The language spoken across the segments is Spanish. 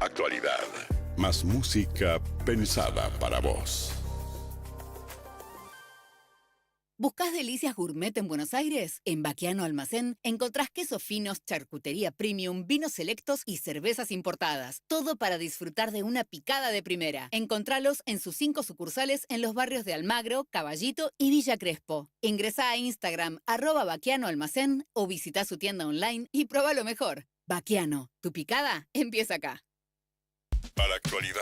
Actualidad. Más música pensada para vos. ¿Buscás delicias gourmet en Buenos Aires? En Baquiano Almacén encontrás quesos finos, charcutería premium, vinos selectos y cervezas importadas. Todo para disfrutar de una picada de primera. Encontralos en sus 5 sucursales en los barrios de Almagro, Caballito y Villa Crespo. Ingresá a Instagram @Baquiano Almacén o visitá su tienda online y probá lo mejor. Baquiano, tu picada empieza acá. Para actualidad,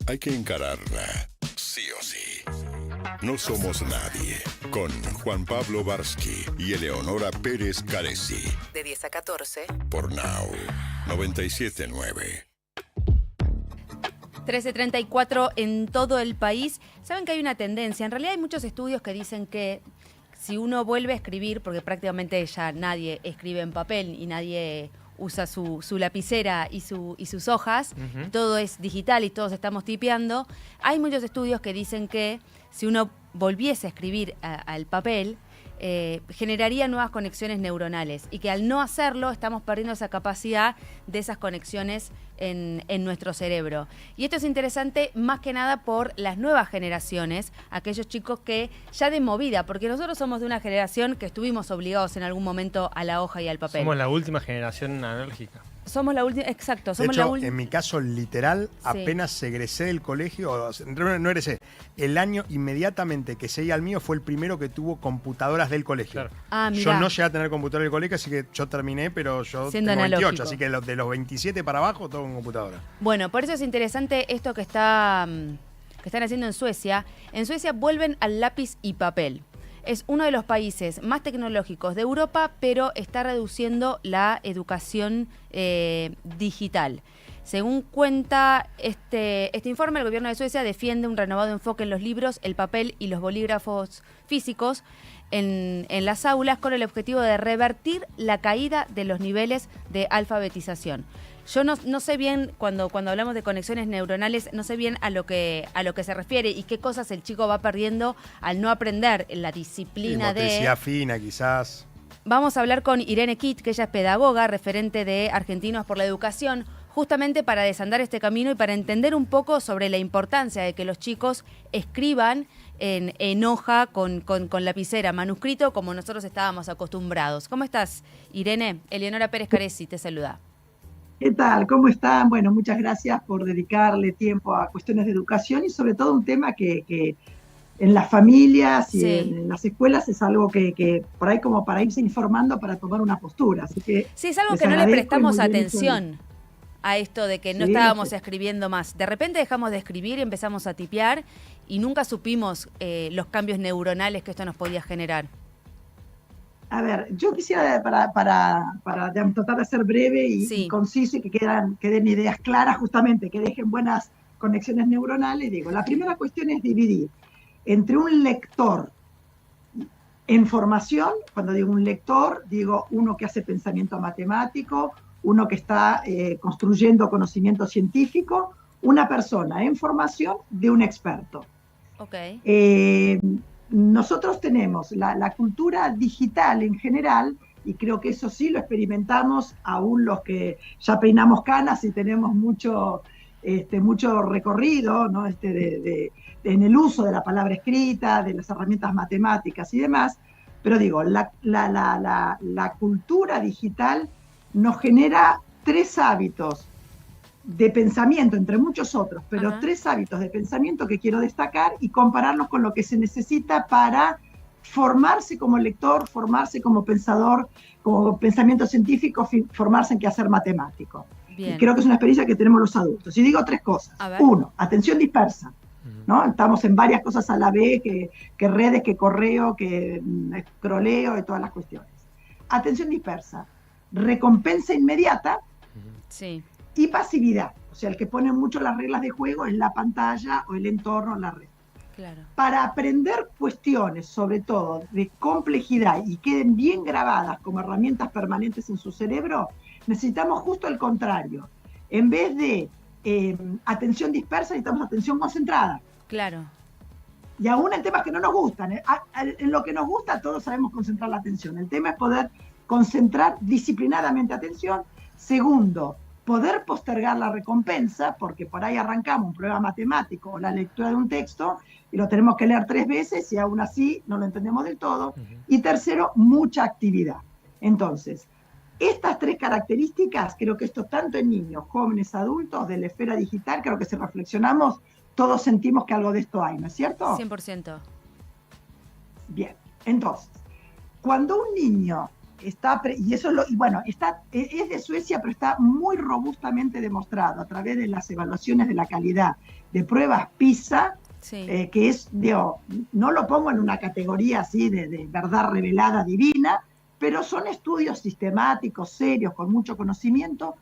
hay que encararla, sí o sí. No somos nadie, con Juan Pablo Barsky y Eleonora Pérez Caresi. De 10 a 14. Por Now, 97.9. 13:34 en todo el país. Saben que hay una tendencia, en realidad hay muchos estudios que dicen que si uno vuelve a escribir, porque prácticamente ya nadie escribe en papel y nadie usa su lapicera y sus hojas, todo es digital y todos estamos tipeando, hay muchos estudios que dicen que si uno volviese a escribir al papel, generaría nuevas conexiones neuronales y que al no hacerlo estamos perdiendo esa capacidad de esas conexiones en nuestro cerebro. Y esto es interesante más que nada por las nuevas generaciones, aquellos chicos que ya de movida, porque nosotros somos de una generación que estuvimos obligados en algún momento a la hoja y al papel. Somos la última generación analógica. Somos la última, exacto. De Somos hecho, la última. en mi caso literal, apenas egresé del colegio, no egresé, el año inmediatamente que seguía al mío fue el primero que tuvo computadoras del colegio. Claro. Yo no llegué a tener computadora del colegio, así que yo terminé, pero yo siendo tengo 28, analógico. así que de los 27 para abajo, todo con computadora. Bueno, por eso es interesante esto que están haciendo en Suecia. En Suecia vuelven al lápiz y papel. Es uno de los países más tecnológicos de Europa, pero está reduciendo la educación digital. Según cuenta este informe, el gobierno de Suecia defiende un renovado enfoque en los libros, el papel y los bolígrafos físicos en las aulas con el objetivo de revertir la caída de los niveles de alfabetización. Yo no sé bien, cuando hablamos de conexiones neuronales, no sé bien a lo que se refiere y qué cosas el chico va perdiendo al no aprender la disciplina de... Motricidad fina, quizás. Vamos a hablar con Irene Kitt, que ella es pedagoga, referente de Argentinos por la Educación, justamente para desandar este camino y para entender un poco sobre la importancia de que los chicos escriban en hoja con lapicera, manuscrito, como nosotros estábamos acostumbrados. ¿Cómo estás, Irene? Eleonora Pérez Caresi te saluda. ¿Qué tal? ¿Cómo están? Bueno, muchas gracias por dedicarle tiempo a cuestiones de educación y sobre todo un tema que en las familias y en las escuelas es algo que por ahí como para irse informando para tomar una postura. Así que sí, es algo que no le prestamos atención a esto de que no estábamos escribiendo más. De repente dejamos de escribir y empezamos a tipear y nunca supimos los cambios neuronales que esto nos podía generar. A ver, yo quisiera para tratar de ser breve y conciso y que queden ideas claras, justamente, que dejen buenas conexiones neuronales. Digo, la primera cuestión es dividir entre un lector en formación. Cuando digo un lector, digo uno que hace pensamiento matemático, uno que está construyendo conocimiento científico, una persona en formación de un experto. Okay. Nosotros tenemos la cultura digital en general, y creo que eso sí lo experimentamos aún los que ya peinamos canas y tenemos mucho recorrido, ¿no? En el uso de la palabra escrita, de las herramientas matemáticas y demás, pero digo, la cultura digital nos genera 3 hábitos de pensamiento, entre muchos otros, pero 3 hábitos de pensamiento que quiero destacar y compararlos con lo que se necesita para formarse como lector, formarse como pensador, como pensamiento científico, formarse en quehacer matemático. Bien. Y creo que es una experiencia que tenemos los adultos. Y digo 3 cosas. 1, atención dispersa, ¿no? Estamos en varias cosas a la vez, que redes, que correo, que scrolleo y todas las cuestiones. Atención dispersa, recompensa inmediata. Sí. Y pasividad, o sea, el que pone mucho las reglas de juego es la pantalla o el entorno, la red. Claro. Para aprender cuestiones, sobre todo de complejidad y queden bien grabadas como herramientas permanentes en su cerebro, necesitamos justo el contrario. En vez de atención dispersa, necesitamos atención concentrada. Claro. Y aún en temas que no nos gustan. En lo que nos gusta todos sabemos concentrar la atención. El tema es poder concentrar disciplinadamente atención. Segundo, poder postergar la recompensa, porque por ahí arrancamos un prueba matemático o la lectura de un texto y lo tenemos que leer 3 veces y aún así no lo entendemos del todo. Y tercero, mucha actividad. Entonces, estas 3 características, creo que esto tanto en niños, jóvenes, adultos, de la esfera digital, creo que si reflexionamos, todos sentimos que algo de esto hay, ¿no es cierto? 100%. Bien, entonces, cuando un niño está, y eso es de Suecia, pero está muy robustamente demostrado a través de las evaluaciones de la calidad de pruebas PISA, Sí. que es, digo, no lo pongo en una categoría así de verdad revelada divina, pero son estudios sistemáticos, serios, con mucho conocimiento.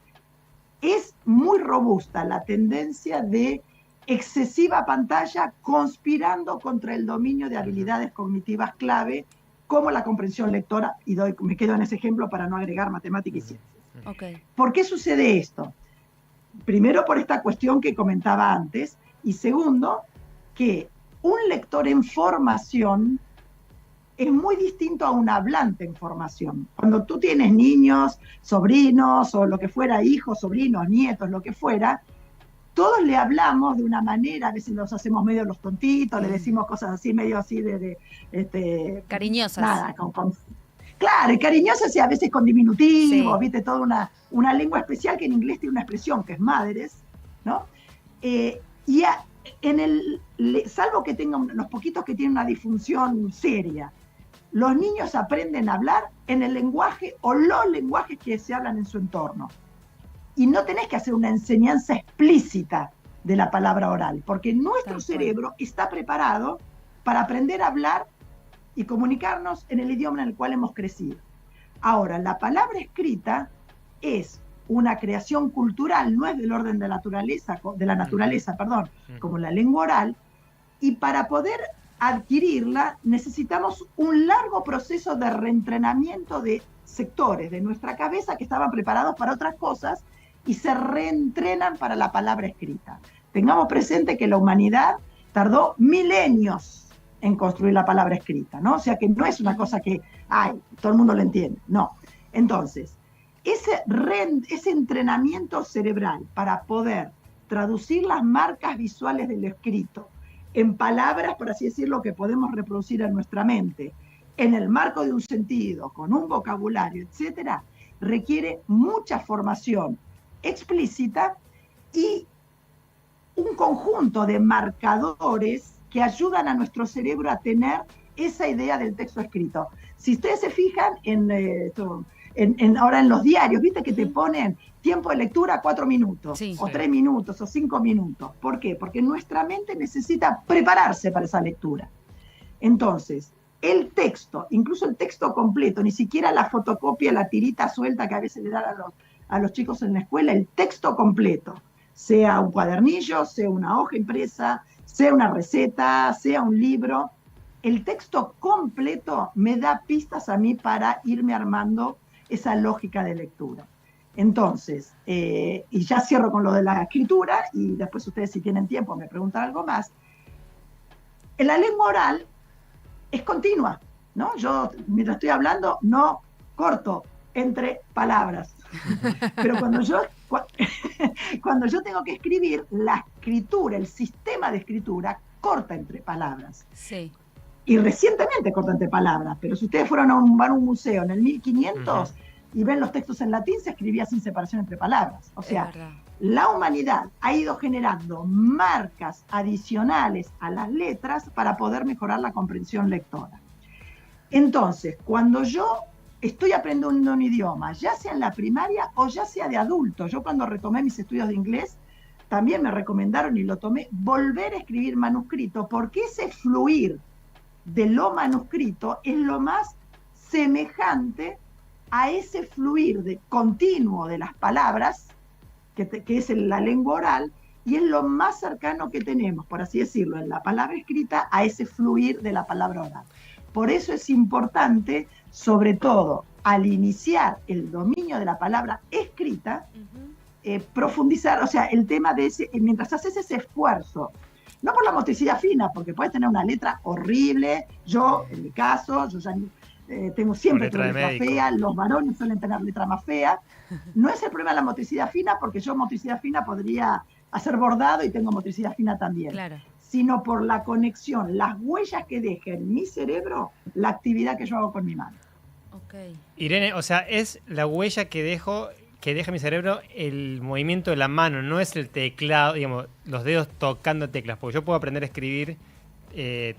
Es muy robusta la tendencia de excesiva pantalla conspirando contra el dominio de habilidades cognitivas clave, como la comprensión lectora, y me quedo en ese ejemplo para no agregar matemática y ciencias. Okay. ¿Por qué sucede esto? Primero, por esta cuestión que comentaba antes, y segundo, que un lector en formación es muy distinto a un hablante en formación. Cuando tú tienes niños, sobrinos, o lo que fuera, hijos, sobrinos, nietos, lo que fuera, todos le hablamos de una manera, a veces los hacemos medio los tontitos, le decimos cosas así, medio así cariñosas. Nada, claro, y cariñosas y a veces con diminutivos, Sí. viste, toda una lengua especial que en inglés tiene una expresión que es madres, ¿no? Salvo que tengan los poquitos que tienen una disfunción seria, los niños aprenden a hablar en el lenguaje o los lenguajes que se hablan en su entorno. Y no tenés que hacer una enseñanza explícita de la palabra oral, porque nuestro cerebro está preparado para aprender a hablar y comunicarnos en el idioma en el cual hemos crecido. Ahora, la palabra escrita es una creación cultural, no es del orden de la naturaleza, como la lengua oral, y para poder adquirirla necesitamos un largo proceso de reentrenamiento de sectores de nuestra cabeza que estaban preparados para otras cosas y se reentrenan para la palabra escrita. Tengamos presente que la humanidad tardó milenios en construir la palabra escrita, ¿no? O sea que no es una cosa que, todo el mundo lo entiende, no. Entonces, ese entrenamiento cerebral para poder traducir las marcas visuales de lo escrito en palabras, por así decirlo, que podemos reproducir en nuestra mente, en el marco de un sentido, con un vocabulario, etcétera, requiere mucha formación explícita y un conjunto de marcadores que ayudan a nuestro cerebro a tener esa idea del texto escrito. Si ustedes se fijan ahora en los diarios, viste que te ponen tiempo de lectura 4 minutos, Sí. o 3 minutos, o 5 minutos. ¿Por qué? Porque nuestra mente necesita prepararse para esa lectura. Entonces, el texto, incluso el texto completo, ni siquiera la fotocopia, la tirita suelta que a veces le dan a los chicos en la escuela, el texto completo, sea un cuadernillo, sea una hoja impresa, sea una receta, sea un libro, el texto completo me da pistas a mí para irme armando esa lógica de lectura. Entonces, y ya cierro con lo de la escritura, y después ustedes, si tienen tiempo, me preguntan algo más. En la lengua oral es continua, ¿no? Yo, mientras estoy hablando, no corto entre palabras. Pero cuando yo tengo que escribir, la escritura, el sistema de escritura, corta entre palabras. Sí. Y recientemente corta entre palabras, pero si ustedes fueron a un museo en el 1500 y ven los textos en latín, se escribía sin separación entre palabras. O sea, la humanidad ha ido generando marcas adicionales a las letras para poder mejorar la comprensión lectora. Entonces, cuando yo estoy aprendiendo un idioma, ya sea en la primaria o ya sea de adulto, yo cuando retomé mis estudios de inglés, también me recomendaron y lo tomé, volver a escribir manuscrito, porque ese fluir de lo manuscrito es lo más semejante a ese fluir continuo de las palabras, que es la lengua oral, y es lo más cercano que tenemos, por así decirlo, en la palabra escrita, a ese fluir de la palabra oral. Por eso es importante, sobre todo, al iniciar el dominio de la palabra escrita, profundizar, o sea, el tema de mientras haces ese esfuerzo, no por la motricidad fina, porque puedes tener una letra horrible, en mi caso, yo ya tengo siempre Letra de letra médico. fea, los varones suelen tener letra más fea. No es el problema de la motricidad fina, porque yo motricidad fina podría hacer bordado y tengo motricidad fina también. Claro. Sino por la conexión, las huellas que deja en mi cerebro la actividad que yo hago con mi mano. Ok. Irene, o sea, es la huella que deja mi cerebro el movimiento de la mano, no es el teclado, digamos, los dedos tocando teclas, porque yo puedo aprender a escribir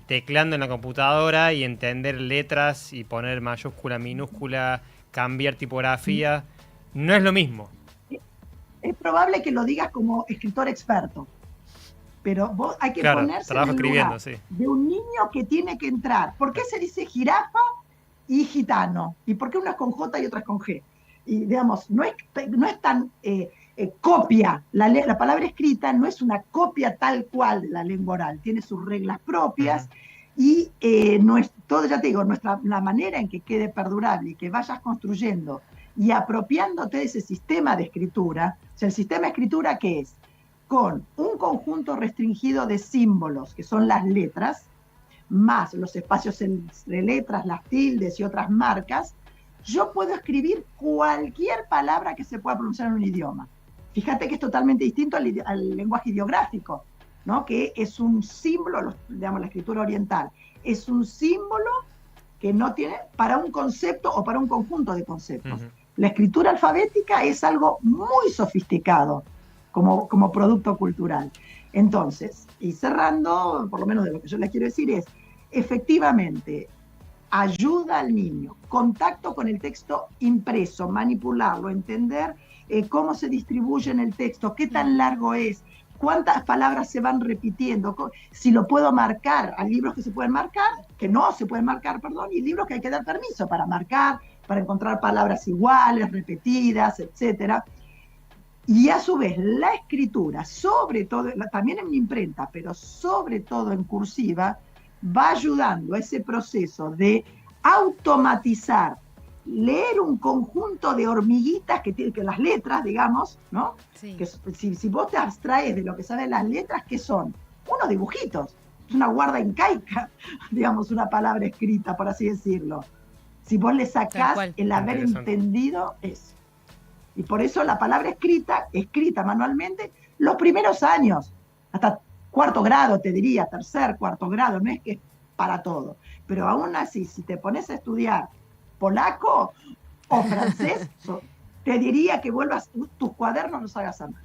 teclando en la computadora y entender letras y poner mayúscula, minúscula, cambiar tipografía. No es lo mismo. Es probable que lo digas como escritor experto, pero vos hay que Claro, ponerse trabajo en el escribiendo, lugar sí. de un niño que tiene que entrar. ¿Por qué se dice jirafa y gitano? ¿Y por qué una es con J y otra es con G? Y digamos, no es tan copia. La palabra escrita no es una copia tal cual de la lengua oral, tiene sus reglas propias. Y todo, ya te digo, la manera en que quede perdurable y que vayas construyendo y apropiándote de ese sistema de escritura. O sea, el sistema de escritura, ¿qué es? Con un conjunto restringido de símbolos, que son las letras, más los espacios entre letras, las tildes y otras marcas, yo puedo escribir cualquier palabra que se pueda pronunciar en un idioma. Fíjate que es totalmente distinto al lenguaje ideográfico, ¿no? Que es un símbolo, digamos, la escritura oriental, es un símbolo que no tiene para un concepto o para un conjunto de conceptos. La escritura alfabética es algo muy sofisticado como producto cultural. Entonces, y cerrando, por lo menos de lo que yo les quiero decir es, efectivamente, ayuda al niño, contacto con el texto impreso, manipularlo, entender cómo se distribuye en el texto, qué tan largo es, cuántas palabras se van repitiendo, si lo puedo marcar. Hay libros que se pueden marcar, que no se pueden marcar, perdón, y libros que hay que dar permiso para marcar, para encontrar palabras iguales, repetidas, etcétera. Y a su vez, la escritura, sobre todo, también en mi imprenta, pero sobre todo en cursiva, va ayudando a ese proceso de automatizar, leer un conjunto de hormiguitas que tienen que las letras, digamos, ¿no? Sí. Que si vos te abstraes de lo que saben las letras, ¿qué son? Unos dibujitos, es una guarda incaica, digamos, una palabra escrita, por así decirlo. Si vos le sacás el haber entendido eso. Y por eso la palabra escrita manualmente, los primeros años, hasta cuarto grado, te diría, tercer, cuarto grado, no es que es para todo. Pero aún así, si te pones a estudiar polaco o francés, te diría que vuelvas, tus cuadernos los hagas a mano.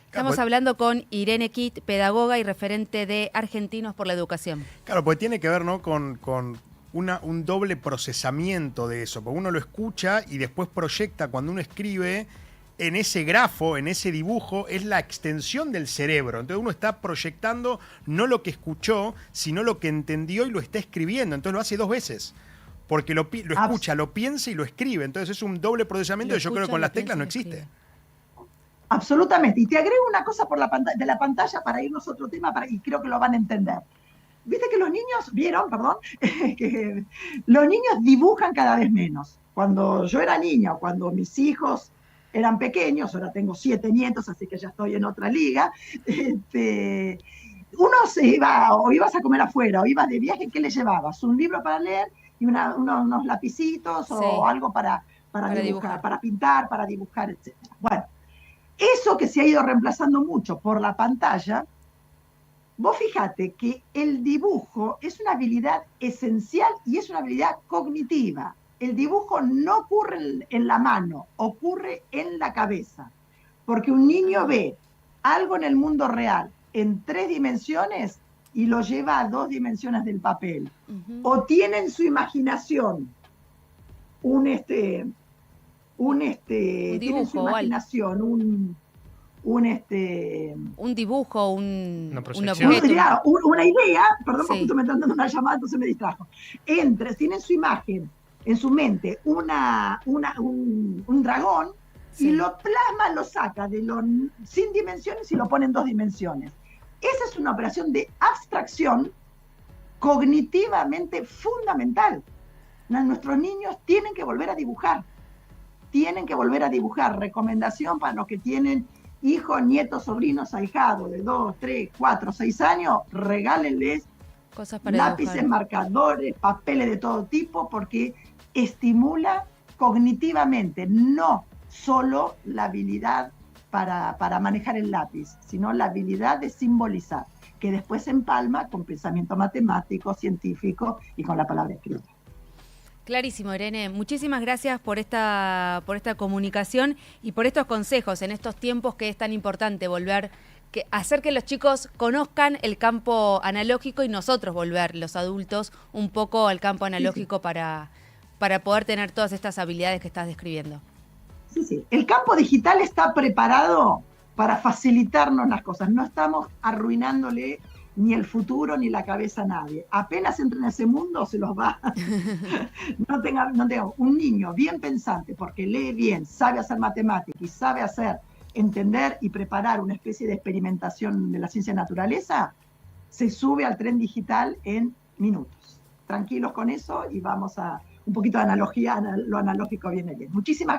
Estamos hablando con Irene Kitt, pedagoga y referente de Argentinos por la Educación. Claro, porque tiene que ver, ¿no?, con un doble procesamiento de eso, porque uno lo escucha y después proyecta cuando uno escribe en ese grafo, en ese dibujo, es la extensión del cerebro. Entonces uno está proyectando no lo que escuchó, sino lo que entendió y lo está escribiendo. Entonces lo hace dos veces, porque lo escucha, lo piensa y lo escribe. Entonces es un doble procesamiento que yo creo que con las teclas no existe. Absolutamente. Y te agrego una cosa de la pantalla para irnos a otro tema, y creo que lo van a entender. Viste que los niños, que los niños dibujan cada vez menos. Cuando yo era niña, cuando mis hijos eran pequeños, ahora tengo 7 nietos, así que ya estoy en otra liga, uno se iba, o ibas a comer afuera, o ibas de viaje, ¿qué le llevabas? Un libro para leer y unos lapicitos, sí, o algo para dibujar, para pintar, para dibujar, etc. Bueno, eso que se ha ido reemplazando mucho por la pantalla. Vos fíjate que el dibujo es una habilidad esencial y es una habilidad cognitiva. El dibujo no ocurre en la mano, ocurre en la cabeza. Porque un niño ve algo en el mundo real en 3 dimensiones y lo lleva a 2 dimensiones del papel. O tiene en su imaginación un dibujo, tiene en su imaginación un dibujo, una objeto. Una idea, perdón, Sí. porque justo me están dando una llamada, entonces me distrajo. Tiene en su imagen, en su mente, un dragón, sí, y lo plasma, lo saca sin dimensiones y lo pone en 2 dimensiones. Esa es una operación de abstracción cognitivamente fundamental. Nuestros niños tienen que volver a dibujar. Recomendación para los que tienen hijos, nietos, sobrinos, ahijados de 2, 3, 4, 6 años, regálenles cosas para lápices, dibujar, marcadores, papeles de todo tipo, porque estimula cognitivamente, no solo la habilidad para manejar el lápiz, sino la habilidad de simbolizar, que después se empalma con pensamiento matemático, científico y con la palabra escrita. Clarísimo, Irene. Muchísimas gracias por esta comunicación y por estos consejos en estos tiempos que es tan importante hacer que los chicos conozcan el campo analógico y nosotros volver, los adultos, un poco al campo analógico sí. para poder tener todas estas habilidades que estás describiendo. Sí. El campo digital está preparado para facilitarnos las cosas. No estamos arruinándole ni el futuro ni la cabeza a nadie. Apenas entre en ese mundo se los va. No tenga un niño bien pensante, porque lee bien, sabe hacer matemáticas y sabe entender y preparar una especie de experimentación de la ciencia naturaleza, se sube al tren digital en minutos. Tranquilos con eso y vamos a un poquito de analogía, lo analógico viene bien. Muchísimas gracias.